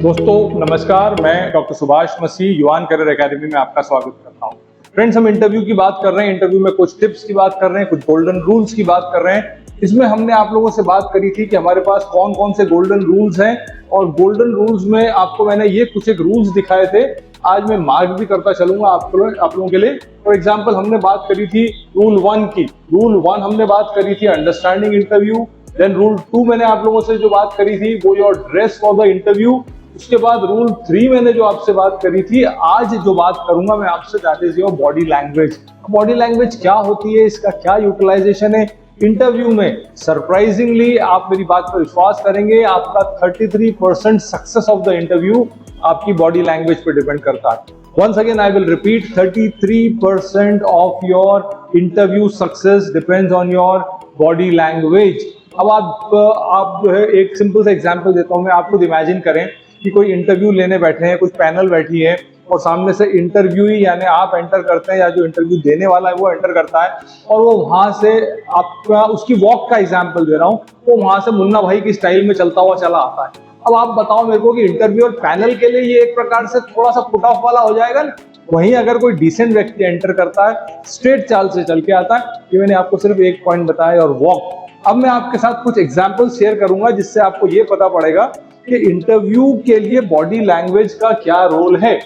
दोस्तों नमस्कार, मैं डॉक्टर सुभाष मसीह युवान करियर एकेडमी में आपका स्वागत करता हूं। फ्रेंड्स, हम इंटरव्यू की बात कर रहे हैं। इंटरव्यू में कुछ टिप्स की बात कर रहे हैं, कुछ गोल्डन रूल्स की बात कर रहे हैं। इसमें हमने आप लोगों से बात करी थी कि हमारे पास कौन कौन से गोल्डन रूल्स हैं, और गोल्डन रूल्स में आपको मैंने ये कुछ एक रूल्स दिखाए थे। आज मैं मार्क भी करता चलूंगा आप लोगों के लिए। फॉर एग्जाम्पल, हमने बात करी थी रूल 1 की। रूल 1 हमने बात करी थी अंडरस्टैंडिंग इंटरव्यू। देन रूल 2 मैंने आप लोगों से जो बात करी थी वो your dress for the interview. उसके बाद रूल 3 मैंने जो आपसे बात करी थी। आज जो बात करूंगा मैं आपसे, that is your body language. Body language क्या होती है, इसका क्या यूटिलाइजेशन है इंटरव्यू में। सरप्राइजिंगली आप मेरी बात पर विश्वास करेंगे, आपका 33% सक्सेस ऑफ द इंटरव्यू आपकी बॉडी लैंग्वेज पर डिपेंड करता है। Once again I will repeat, 33% of your interview success depends on your body language। अब आप जो है एक सिंपल सा एग्जांपल देता हूं मैं आपको। इमेजिन करें कि कोई इंटरव्यू लेने बैठे हैं, कुछ पैनल बैठी है और सामने से इंटरव्यूई यानी आप एंटर करते हैं या जो इंटरव्यू देने वाला है वो एंटर करता है, और वो वहां से आपका उसकी वॉक का एग्जांपल दे रहा हूं, वो वहां से मुन्ना भाई की स्टाइल में चलता हुआ चला आता है। अब आप बताओ मेरे को कि इंटरव्यूअर पैनल के लिए ये एक प्रकार से थोड़ा सा पुट ऑफ वाला हो जाएगा ना। वहीं अगर कोई डिसेंट व्यक्ति एंटर करता है, स्ट्रेट चाल से चल के आता है, ये मैंने आपको सिर्फ एक पॉइंट बताया, और वॉक। अब मैं आपके साथ कुछ एग्जांपल शेयर करूंगा जिससे आपको ये पता पड़ेगा कि इंटरव्यू के लिए बॉडी लैंग्वेज का क्या रोल है।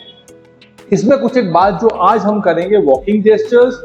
इसमें कुछ एक बात जो आज हम करेंगे, walking gestures,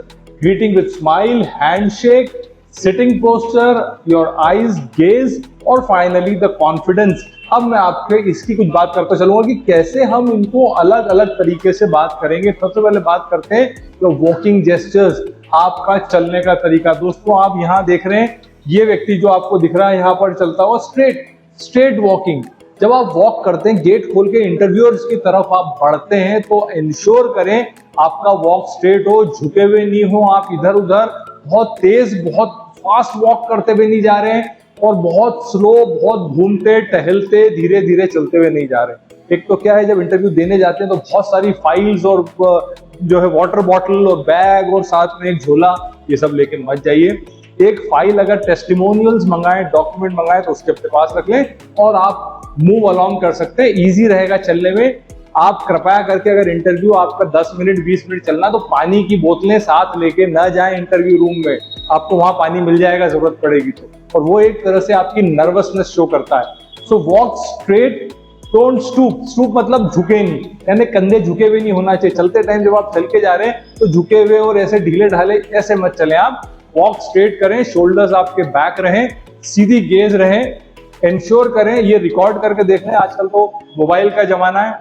greeting with smile, handshake, sitting posture, your eyes gauge, और फाइनली द कॉन्फिडेंस। अब मैं आपके इसकी कुछ बात करता चलूंगा कि कैसे हम इनको अलग अलग तरीके से बात करेंगे। सबसे पहले बात करते हैं तो वॉकिंग जेस्चर्स, आपका चलने का तरीका। दोस्तों आप यहाँ देख रहे हैं, ये व्यक्ति जो आपको दिख रहा है यहाँ पर चलता हुआ स्ट्रेट वॉकिंग। जब आप वॉक करते हैं, गेट खोल के इंटरव्यूअर्स की तरफ आप बढ़ते हैं, तो इंश्योर करें आपका वॉक स्ट्रेट हो, झुके हुए नहीं हो, आप इधर उधर बहुत तेज बहुत फास्ट वॉक करते हुए नहीं जा रहे हैं, और बहुत स्लो बहुत घूमते टहलते धीरे धीरे चलते हुए नहीं जा रहे। एक तो क्या है, जब इंटरव्यू देने जाते हैं तो बहुत सारी फाइल्स और जो है वाटर बॉटल और बैग और साथ में एक झोला, ये सब लेके मत जाइए। एक फाइल अगर टेस्टिमोनियल्स मंगाएं, डॉक्यूमेंट मंगाएं तो उसके अपने पास रख लें, और आप मूव अलोंग कर सकते हैं, इजी रहेगा चलने में। आप कृपया करके अगर इंटरव्यू आपका 10 मिनट 20 मिनट चलना, तो पानी की बोतलें साथ लेके न जाएं इंटरव्यू रूम में। आपको वहां पानी मिल जाएगा जरूरत पड़ेगी तो, और वो एक तरह से आपकी नर्वसनेस शो करता है। So walk straight, don't stoop. Stoop मतलब झुके नहीं, यानी कंधे झुके हुए नहीं होना चाहिए। चलते टाइम जब आप चल के जा रहे हैं तो झुके हुए और ऐसे ढीले ढाले ऐसे मत चलें आप। वॉक स्ट्रेट करें, शोल्डर्स आपके बैक रहें, सीधी गेज रहें। इंश्योर करें, ये रिकॉर्ड करके देख लें। आजकल तो मोबाइल का जमाना है,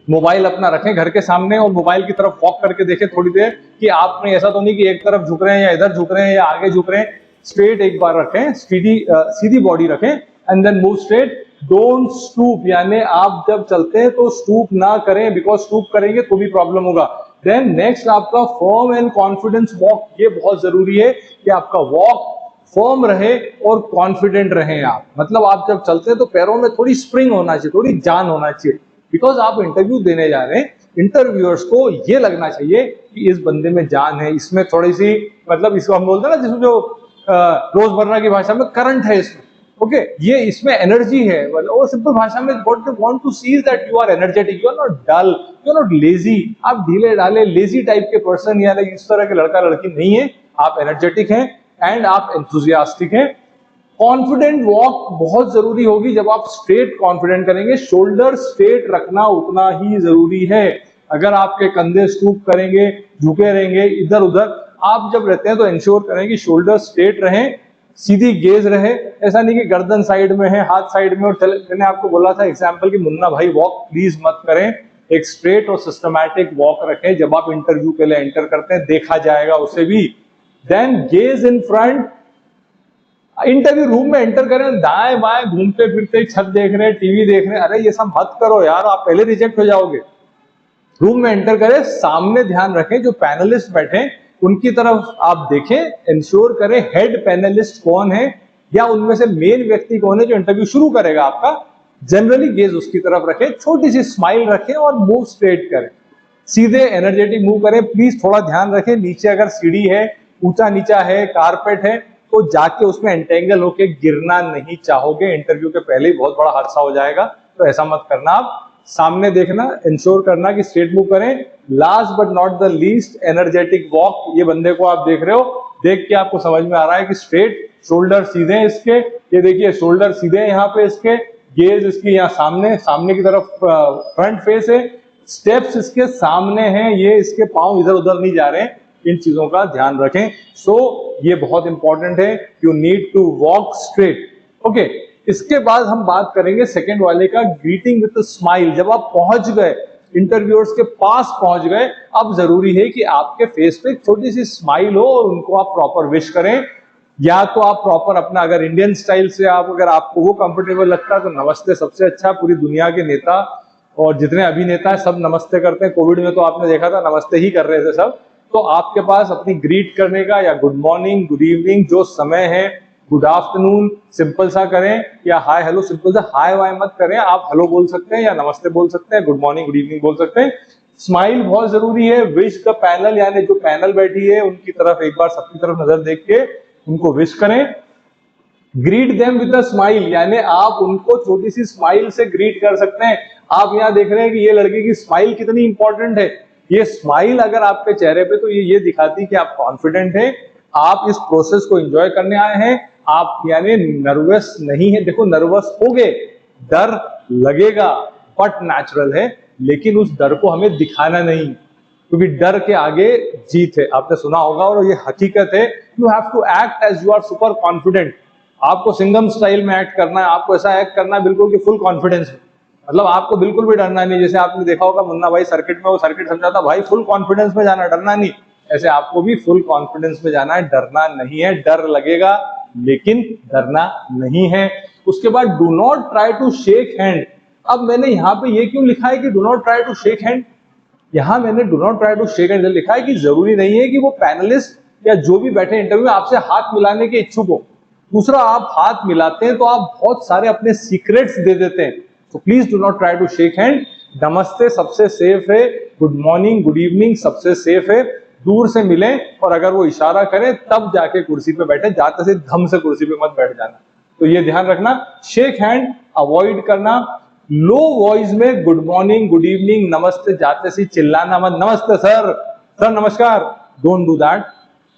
मोबाइल अपना रखें घर के सामने और मोबाइल की तरफ वॉक करके देखें थोड़ी देर, कि आपने ऐसा तो नहीं कि एक तरफ झुक रहे हैं या इधर झुक रहे हैं या आगे झुक रहे हैं। स्ट्रेट एक बार रखें, सीधी बॉडी रखें, and then move straight. Don't stoop, यानी आप जब चलते हैं तो स्टूप ना करें, बिकॉज स्टूप करेंगे तो भी प्रॉब्लम होगा। देन नेक्स्ट आपका फर्म एंड कॉन्फिडेंस वॉक। ये बहुत जरूरी है कि आपका वॉक फर्म रहे और कॉन्फिडेंट रहे आप। मतलब आप जब चलते हैं तो पैरों में थोड़ी स्प्रिंग होना चाहिए, थोड़ी जान होना चाहिए, बिकॉज आप इंटरव्यू देने जा रहे हैं। इंटरव्यूअर्स को ये लगना चाहिए कि इस बंदे में जान है, इसमें थोड़ी सी, मतलब इसको हम बोलते हैं ना जिसमें जो रोजमर्रा की भाषा में करंट है इसमें, ओके, ये इसमें एनर्जी है। मतलब वो सिंपल भाषा में what they want to see is that you are energetic, you are not dull, you are not lazy. आप ढीले ढाले लेजी टाइप के पर्सन या इस तरह के लड़का लड़की नहीं है, आप एनर्जेटिक हैं एंड आप एंथुसियास्टिक हैं। कॉन्फिडेंट वॉक बहुत जरूरी होगी जब आप स्ट्रेट कॉन्फिडेंट करेंगे। शोल्डर स्ट्रेट रखना उतना ही जरूरी है। अगर आपके कंधे स्टूप करेंगे, झुके रहेंगे इधर उधर, आप जब रहते हैं तो इंश्योर करें कि शोल्डर स्ट्रेट रहें, सीधी गेज रहे। ऐसा नहीं कि गर्दन साइड में है, हाथ साइड में, और मैंने आपको बोला था एग्जाम्पल कि मुन्ना भाई वॉक प्लीज मत करें। एक स्ट्रेट और सिस्टमैटिक वॉक रखें जब आप इंटरव्यू के लिए एंटर करते हैं, देखा जाएगा उसे भी। Then gaze in front. Interview room में एंटर करें, दाएं बाएं घूमते फिरते छत देख रहे हैं, टीवी देख रहे हैं, अरे ये सब मत करो यार, आप पहले रिजेक्ट हो जाओगे। रूम में एंटर करें, सामने ध्यान रखें, जो पैनलिस्ट बैठे उनकी तरफ आप देखें, इंश्योर करें हेड पैनलिस्ट कौन है या उनमें से मेन व्यक्ति कौन है जो इंटरव्यू शुरू करेगा आपका। जनरली गेज उसकी तरफ रखें, छोटी सी स्माइल रखें और मूव स्ट्रेट करें, सीधे एनर्जेटिक मूव करें। प्लीज थोड़ा ध्यान रखें, नीचे अगर सीढ़ी है, ऊंचा नीचा है, कारपेट है, तो जाके उसमें एंटेंगल होके गिरना नहीं चाहोगे। इंटरव्यू के पहले ही बहुत बड़ा हादसा हो जाएगा, तो ऐसा मत करना। आप सामने देखना, इंश्योर करना कि स्ट्रेट मूव करें। Last but not the least, energetic walk. ये बंदे को आप देख रहे हो, देख के आपको समझ में आ रहा है कि स्ट्रेट, शोल्डर सीधे हैं इसके, ये देखिए शोल्डर सीधे हैं यहाँ पे इसके, गेज इसकी यहाँ सामने, सामने की तरफ फ्रंट फेस है, स्टेप्स इसके सामने हैं, ये इसके पांव इधर उधर नहीं जा रहे हैं। इन चीजों का ध्यान रखें। सो ये बहुत इंपॉर्टेंट है, you need to walk straight. Okay, इसके बाद हम बात करेंगे सेकेंड वाले का, ग्रीटिंग विद स्माइल। जब आप पहुंच गए, इंटरव्यूअर्स के पास पहुंच गए, अब जरूरी है कि आपके फेस पे छोटी सी स्माइल हो और उनको आप प्रॉपर विश करें। या तो आप प्रॉपर अपना, अगर इंडियन स्टाइल से आप, अगर आपको वो कंफर्टेबल लगता है तो नमस्ते सबसे अच्छा। पूरी दुनिया के नेता और जितने अभिनेता है सब नमस्ते करते हैं। कोविड में तो आपने देखा था नमस्ते ही कर रहे थे सब। तो आपके पास अपनी ग्रीट करने का, या गुड मॉर्निंग, गुड इवनिंग जो समय है, गुड आफ्टरनून सिंपल सा करें, या हाय हेलो सिंपल सा, हाय वाय मत करें। आप हेलो बोल सकते हैं या नमस्ते बोल सकते हैं, गुड मॉर्निंग गुड इवनिंग बोल सकते हैं। स्माइल बहुत जरूरी है। विश द पैनल, यानी जो पैनल बैठी है उनकी तरफ एक बार सबकी तरफ नजर देख के उनको विश करें। Greet them with a smile, यानी आप उनको छोटी सी स्माइल से ग्रीट कर सकते हैं। आप यहाँ देख रहे हैं कि ये लड़के की स्माइल कितनी इंपॉर्टेंट है। ये स्माइल अगर आपके चेहरे पे, तो ये दिखाती है कि आप कॉन्फिडेंट हैं, आप इस प्रोसेस को एंजॉय करने आए हैं, आप यानी नर्वस नहीं है। देखो नर्वस हो गए, डर लगेगा, बट नेचुरल है, लेकिन उस डर को हमें दिखाना नहीं, क्योंकि डर के आगे जीत है। आपने सुना होगा और ये हकीकत है। You have to act as you are super confident. आपको सिंघम स्टाइल में एक्ट करना है, आपको ऐसा एक्ट करना है बिल्कुल कि फुल कॉन्फिडेंस में, मतलब आपको बिल्कुल भी डरना नहीं। जैसे आपने देखा होगा मुन्ना भाई सर्किट में, वो सर्किट समझाता भाई फुल कॉन्फिडेंस में जाना, डरना नहीं। ऐसे आपको भी फुल कॉन्फिडेंस में जाना है, डरना नहीं है। डर लगेगा लेकिन डरना नहीं है। उसके बाद do not try to shake hand. अब मैंने यहाँ पे ये क्यों लिखा है कि do not try to shake hand? यहां मैंने do not try to shake hand लिखा है कि जरूरी नहीं है कि वो पैनलिस्ट या जो भी बैठे इंटरव्यू में आपसे हाथ मिलाने के इच्छुक हो। दूसरा, आप हाथ मिलाते हैं तो आप बहुत सारे अपने सीक्रेट्स दे देते हैं। तो please do not try to shake hand. नमस्ते सबसे सेफ है, गुड मॉर्निंग गुड इवनिंग सबसे सेफ है। दूर से मिलें और अगर वो इशारा करें तब जाके कुर्सी पे बैठे, जाते से धम से कुर्सी पे मत बैठ जाना। तो ये ध्यान रखना। शेक हैंड अवॉइड करना। लो वॉइस में गुड मॉर्निंग गुड इवनिंग नमस्ते जाते से चिल्लाना मत, नमस्ते सर, सर नमस्कार, डोंट डू दैट।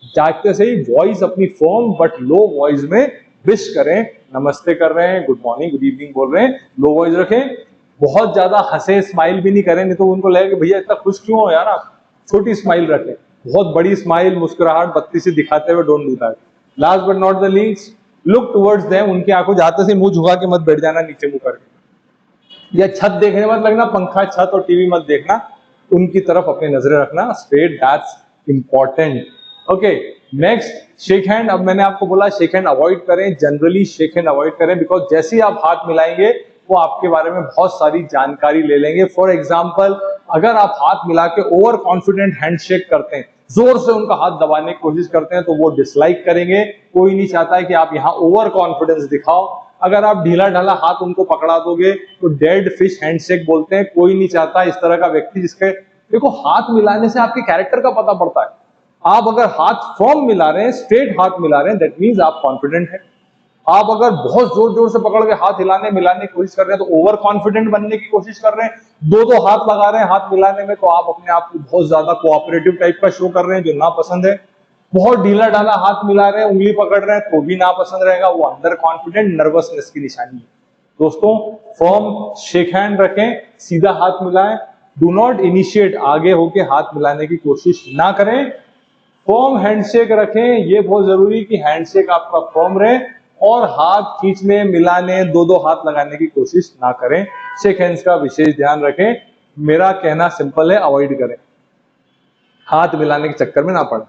जाते से ही वॉइस अपनी फर्म बट लो वॉइस में विश करें। नमस्ते कर रहे हैं, गुड मॉर्निंग गुड इवनिंग बोल रहे हैं, लो वॉइस रखें। बहुत ज्यादा हंसे स्माइल भी नहीं करें, नहीं तो उनको लगेगा भैया इतना खुश क्यों हो यार आप। छोटी स्माइल रखें, बहुत बड़ी स्माइल मुस्कुराहट बत्ती से दिखाते हुए don't do that. Last but not the least, look towards them. उनकी आंखों जाते से मुंह झुका के मत बैठ जाना नीचे मुंह करके, या छत देखने मत लगना, पंखा छत और टीवी मत देखना, उनकी तरफ अपनी नजरें रखना straight, that's important. Okay, next shake hand. अब मैंने आपको बोला शेक हैंड अवॉइड करें, जनरली शेक हैंड अवॉइड करें, बिकॉज जैसे ही आप हाथ मिलाएंगे वो आपके बारे में बहुत सारी जानकारी ले लेंगे। फॉर एग्जाम्पल, अगर आप हाथ मिला के ओवर कॉन्फिडेंट हैंडशेक करते हैं, जोर से उनका हाथ दबाने की कोशिश करते हैं, तो वो डिसलाइक करेंगे। कोई नहीं चाहता है कि आप यहाँ ओवर कॉन्फिडेंस दिखाओ। अगर आप ढीला ढाला हाथ उनको पकड़ा दोगे तो डेड फिश हैंडशेक बोलते हैं। कोई नहीं चाहता इस तरह का व्यक्ति जिसके, देखो हाथ मिलाने से आपके कैरेक्टर का पता पड़ता है। आप अगर हाथ फर्म मिला रहे हैं, स्ट्रेट हाथ मिला रहे हैं, दैट मींस आप कॉन्फिडेंट हैं। आप अगर बहुत जोर जोर से पकड़ के हाथ हिलाने मिलाने की कोशिश कर रहे हैं तो ओवर कॉन्फिडेंट बनने की कोशिश कर रहे हैं। दो हाथ लगा रहे हैं हाथ मिलाने में, तो आप अपने आप को बहुत ज्यादा कोऑपरेटिव टाइप का शो कर रहे हैं, जो ना पसंद है। बहुत ढीला ढाला हाथ मिला रहे हैं, उंगली पकड़ रहे हैं, तो भी ना पसंद रहेगा, वो अंदर कॉन्फिडेंट नर्वसनेस की निशानी है। दोस्तों, फर्म शेक हैंड रखें, सीधा हाथ मिलाएं। डू नॉट इनिशिएट, आगे होके हाथ मिलाने की कोशिश ना करें। फर्म हैंडशेक रखें, ये बहुत जरूरी कि हैंडशेक आपका फर्म रहे, और हाथ खींचने मिलाने दो हाथ लगाने की कोशिश ना करें। शेक हैंड्स का विशेष ध्यान रखें। मेरा कहना सिंपल है, अवॉइड करें, हाथ मिलाने के चक्कर में ना पड़े।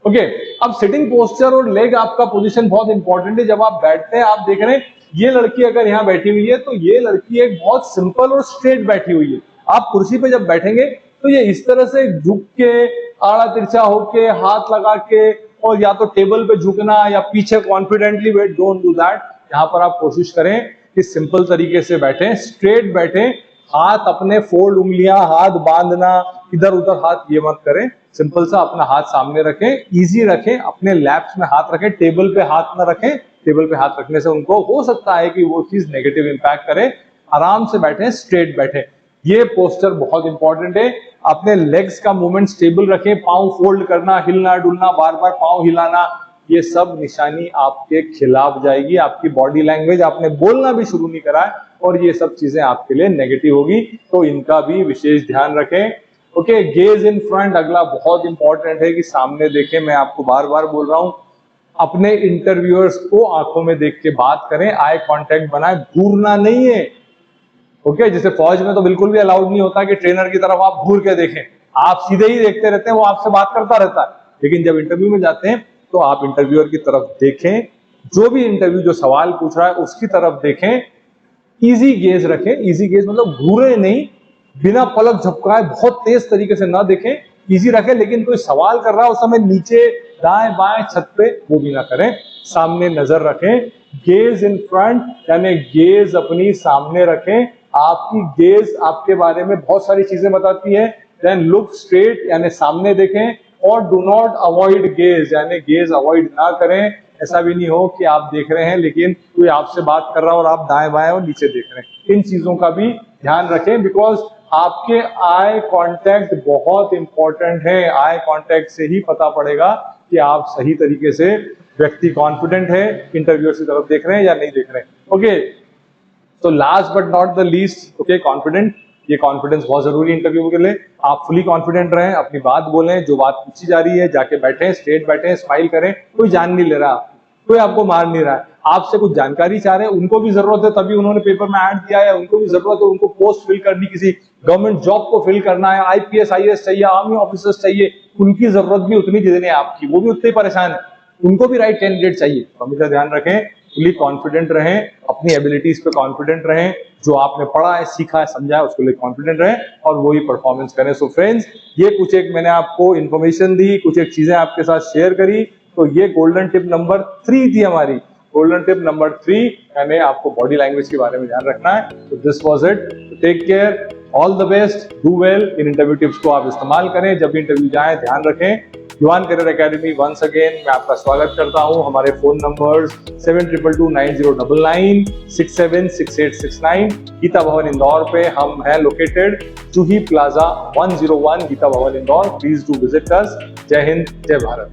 ओके, अब सिटिंग पोस्चर और लेग आपका पोजीशन बहुत इंपॉर्टेंट है। जब आप बैठते हैं, आप देख रहे हैं ये लड़की अगर यहाँ बैठी हुई है तो ये लड़की एक बहुत सिंपल और स्ट्रेट बैठी हुई है। आप कुर्सी पे जब बैठेंगे तो ये इस तरह से झुक के, आड़ा तिरछा होके, हाथ लगा के, और या तो टेबल पे झुकना या पीछे confidently wait, don't do that. यहाँ पर आप कोशिश करें कि सिंपल तरीके से बैठें, स्ट्रेट बैठें। हाथ अपने फोल्ड, उंगलियां हाथ बांधना, इधर उधर हाथ ये मत करें। सिंपल सा अपना हाथ सामने रखें, इजी रखें, अपने लैप्स में हाथ रखें, टेबल पे हाथ ना रखें। टेबल पे हाथ रखने से उनको हो सकता है कि वो चीज नेगेटिव इंपैक्ट करे। आराम से बैठे, स्ट्रेट बैठे। ये पोस्चर बहुत इंपॉर्टेंट है। अपने लेग्स का मूवमेंट स्टेबल रखें, पांव फोल्ड करना, हिलना डुलना, बार बार पांव हिलाना, ये सब निशानी आपके खिलाफ जाएगी। आपकी बॉडी लैंग्वेज, आपने बोलना भी शुरू नहीं करा है और ये सब चीजें आपके लिए नेगेटिव होगी, तो इनका भी विशेष ध्यान रखें। ओके, गेज इन फ्रंट अगला बहुत इंपॉर्टेंट है कि सामने देखें। मैं आपको बार बार बोल रहा हूं, अपने इंटरव्यूअर्स को आंखों में देख के बात करें, आई कांटेक्ट बनाए, घूरना नहीं है। ओके, जैसे फौज में तो बिल्कुल भी अलाउड नहीं होता कि ट्रेनर की तरफ आप घूर के देखें, आप सीधे ही देखते रहते हैं, वो आपसे बात करता रहता है। लेकिन जब इंटरव्यू में जाते हैं तो आप इंटरव्यूअर की तरफ देखें, जो भी इंटरव्यू जो सवाल पूछ रहा है उसकी तरफ देखें, इजी गेज रखें। इजी गेज मतलब घूरे नहीं, बिना पलक झपकाए बहुत तेज तरीके से ना देखें, इजी रखें। लेकिन कोई सवाल कर रहा है उस समय नीचे दाएं बाएं छत पे वो भी ना करें, सामने नजर रखें। गेज इन फ्रंट यानी गेज अपनी सामने रखें। आपकी गेज आपके बारे में बहुत सारी चीजें बताती है। देन लुक स्ट्रेट यानी सामने देखें, और डू नॉट अवॉइड गेज यानी गेज अवॉइड ना करें। ऐसा भी नहीं हो कि आप देख रहे हैं लेकिन कोई आपसे बात कर रहा है और आप दाएं बाएं और नीचे देख रहे हैं। इन चीजों का भी ध्यान रखें, बिकॉज आपके आई कांटेक्ट बहुत इंपॉर्टेंट है। आई कांटेक्ट से ही पता पड़ेगा कि आप सही तरीके से, व्यक्ति कॉन्फिडेंट है, इंटरव्यूअर की तरफ देख रहे हैं या नहीं देख रहे हैं। ओके, तो last but not the least, okay, confident. ये कॉन्फिडेंस बहुत जरूरी है इंटरव्यू के लिए। आप फुली कॉन्फिडेंट रहें, अपनी बात बोलें, जो बात पूछी जा रही है जाके बैठे, स्ट्रेट बैठे, स्माइल करें। कोई जान नहीं ले रहा, कोई आपको मार नहीं रहा है, आपसे कुछ जानकारी चाह रहे हैं, उनको भी जरूरत है तभी उन्होंने पेपर में ऐड दिया है, उनको भी जरूरत है, उनको पोस्ट फिल करनी, किसी गवर्नमेंट जॉब को फिल करना है, आईपीएस आईएएस चाहिए, आर्मी ऑफिसर्स चाहिए, उनकी जरूरत भी उतनी जितनी है आपकी, वो भी उतने परेशान है, उनको भी राइट कैंडिडेट चाहिए। तो हमेशा ध्यान रखें, फुली कॉन्फिडेंट रहें, अपनी एबिलिटीज पे कॉन्फिडेंट रहें, जो आपने पढ़ा है, सीखा है, समझा है, उसको लेकर कॉन्फिडेंट रहें और वही परफॉर्मेंस करें। सो फ्रेंड्स, ये कुछ एक मैंने आपको इन्फॉर्मेशन दी, कुछ एक चीजें आपके साथ शेयर करी। तो ये गोल्डन टिप नंबर 3 थी हमारी। गोल्डन टिप नंबर 3 यानी आपको बॉडी लैंग्वेज के बारे में ध्यान रखना है। तो this was it. Take care, all the best, do well. इन इंटरव्यू टिप्स को आप इस्तेमाल करें, जब भी इंटरव्यू जाएं ध्यान रखें। युवान करियर एकेडमी वंस अगेन मैं आपका स्वागत करता हूं। हमारे फोन नंबर्स 72229099 676869, गीता भवन इंदौर पे हम हैं लोकेटेड, जूही प्लाजा 101 गीता भवन Indore. Please do visit us. जय हिंद, जय भारत।